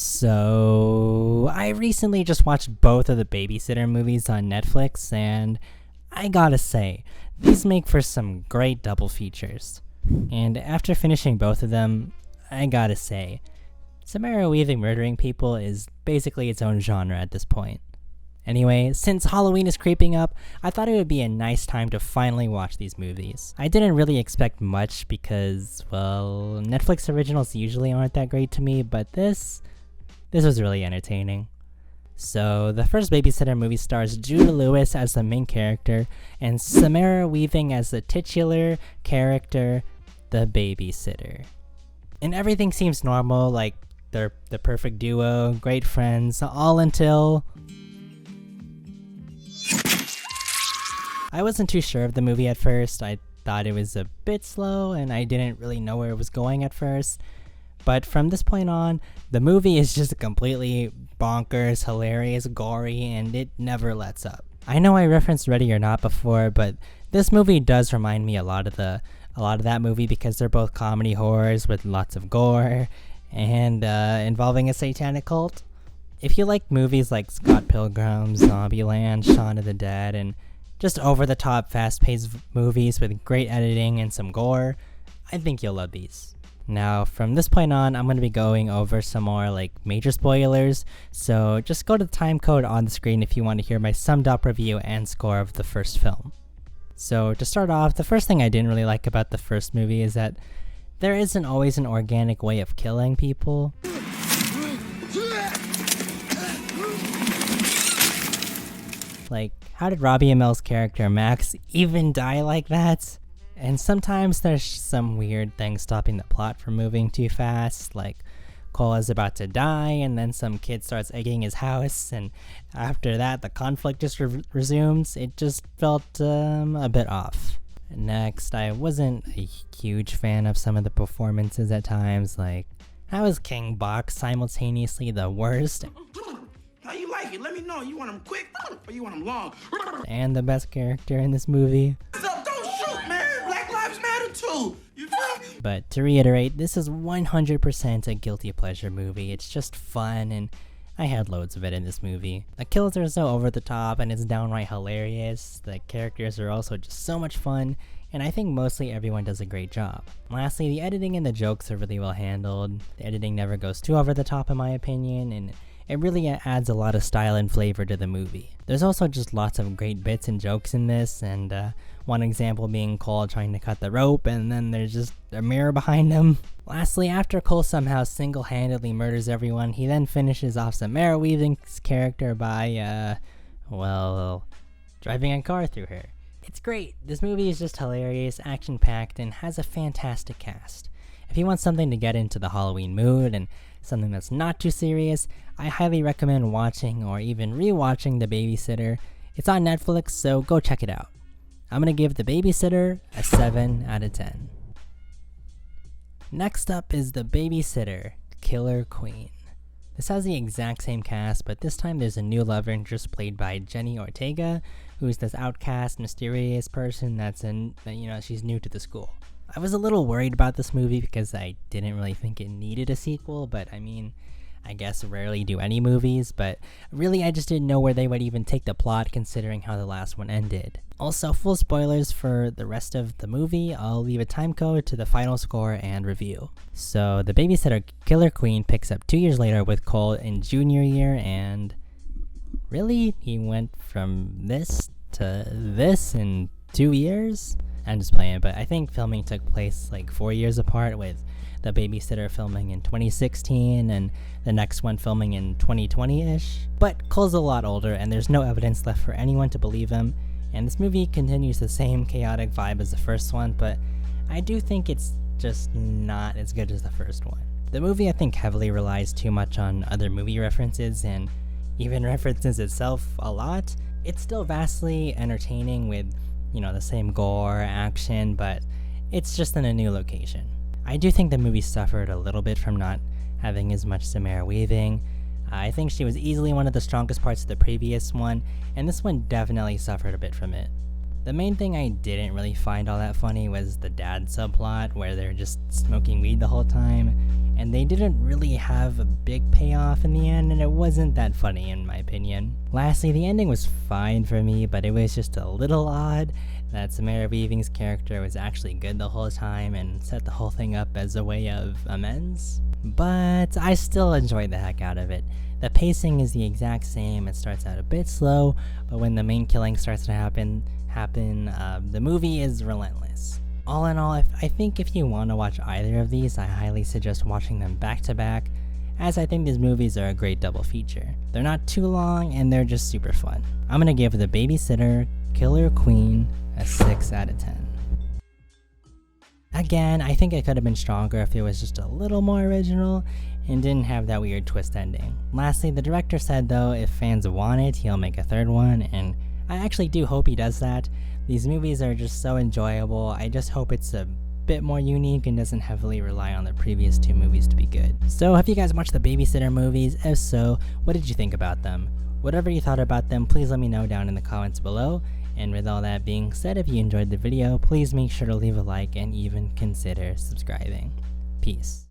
So, I recently just watched both of the Babysitter movies on Netflix, and I gotta say, these make for some great double features. And after finishing both of them, I gotta say, Samara Weaving murdering people is basically its own genre at this point. Anyway, since Halloween is creeping up, I thought it would be a nice time to finally watch these movies. I didn't really expect much because, well, Netflix originals usually aren't that great to me, but this was really entertaining. So, the first Babysitter movie stars Judah Lewis as the main character and Samara Weaving as the titular character, the babysitter. And everything seems normal, like they're the perfect duo, great friends, all until... I wasn't too sure of the movie at first. I thought it was a bit slow and I didn't really know where it was going at first. But from this point on, the movie is just completely bonkers, hilarious, gory, and it never lets up. I know I referenced Ready or Not before, but this movie does remind me a lot of that movie because they're both comedy horrors with lots of gore and involving a satanic cult. If you like movies like Scott Pilgrim, Zombieland, Shaun of the Dead, and just over-the-top, fast-paced movies with great editing and some gore, I think you'll love these. Now, from this point on, I'm going to be going over some more major spoilers, so just go to the time code on the screen if you want to hear my summed up review and score of the first film. So, to start off, the first thing I didn't really like about the first movie is that there isn't always an organic way of killing people. How did Robbie Amell's character Max even die like that? And sometimes there's some weird things stopping the plot from moving too fast, like Cole is about to die and then some kid starts egging his house, and after that the conflict just resumes. It just felt a bit off. Next, I wasn't a huge fan of some of the performances at times, how is King Box simultaneously the worst How you like it? Let me know. You want them quick or you want them long? and the best character in this movie? Don't shoot, man. Black Lives Matter too. You feel me? But to reiterate, this is 100% a guilty pleasure movie. It's just fun, and I had loads of it in this movie. The kills are so over the top and it's downright hilarious. The characters are also just so much fun, and I think mostly everyone does a great job. Lastly, the editing and the jokes are really well handled. The editing never goes too over the top in my opinion, and it really adds a lot of style and flavor to the movie. There's also just lots of great bits and jokes in this, and one example being Cole trying to cut the rope and then there's just a mirror behind him. Lastly, after Cole somehow single-handedly murders everyone, he then finishes off Samara Weaving's character by, driving a car through her. It's great. This movie is just hilarious, action-packed, and has a fantastic cast. If you want something to get into the Halloween mood and something that's not too serious, I highly recommend watching or even rewatching The Babysitter. It's on Netflix, so go check it out. I'm gonna give The Babysitter a 7 out of 10. Next up is The Babysitter, Killer Queen. This has the exact same cast, but this time there's a new love interest played by Jenny Ortega, who's this outcast, mysterious person she's new to the school. I was a little worried about this movie because I didn't really think it needed a sequel, but I guess rarely do any movies, but really I just didn't know where they would even take the plot considering how the last one ended. Also, full spoilers for the rest of the movie. I'll leave a time code to the final score and review. So, The Babysitter Killer Queen picks up 2 years later with Cole in junior year, and really? He went from this to this in 2 years? I'm just playing, but I think filming took place 4 years apart, with The Babysitter filming in 2016 and the next one filming in 2020-ish. But Cole's a lot older and there's no evidence left for anyone to believe him, and this movie continues the same chaotic vibe as the first one, but I do think it's just not as good as the first one. The movie I think heavily relies too much on other movie references and even references itself a lot. It's still vastly entertaining with the same gore, action, but it's just in a new location. I do think the movie suffered a little bit from not having as much Samara Weaving. I think she was easily one of the strongest parts of the previous one, and this one definitely suffered a bit from it. The main thing I didn't really find all that funny was the dad subplot, where they're just smoking weed the whole time. and they didn't really have a big payoff in the end, and it wasn't that funny in my opinion. Lastly, the ending was fine for me, but it was just a little odd that Samara Weaving's character was actually good the whole time and set the whole thing up as a way of amends. But I still enjoyed the heck out of it. The pacing is the exact same. It starts out a bit slow, but when the main killing starts to happen, the movie is relentless. All in all, I think if you want to watch either of these, I highly suggest watching them back to back, as I think these movies are a great double feature. They're not too long, and they're just super fun. I'm gonna give The Babysitter, Killer Queen a 6 out of 10. Again, I think it could have been stronger if it was just a little more original and didn't have that weird twist ending. Lastly, the director said though if fans want it, he'll make a third one, and I actually do hope he does that. These movies are just so enjoyable. I just hope it's a bit more unique and doesn't heavily rely on the previous 2 movies to be good. So have you guys watched the Babysitter movies? If so, what did you think about them? Whatever you thought about them, please let me know down in the comments below. And with all that being said, if you enjoyed the video, please make sure to leave a like and even consider subscribing. Peace.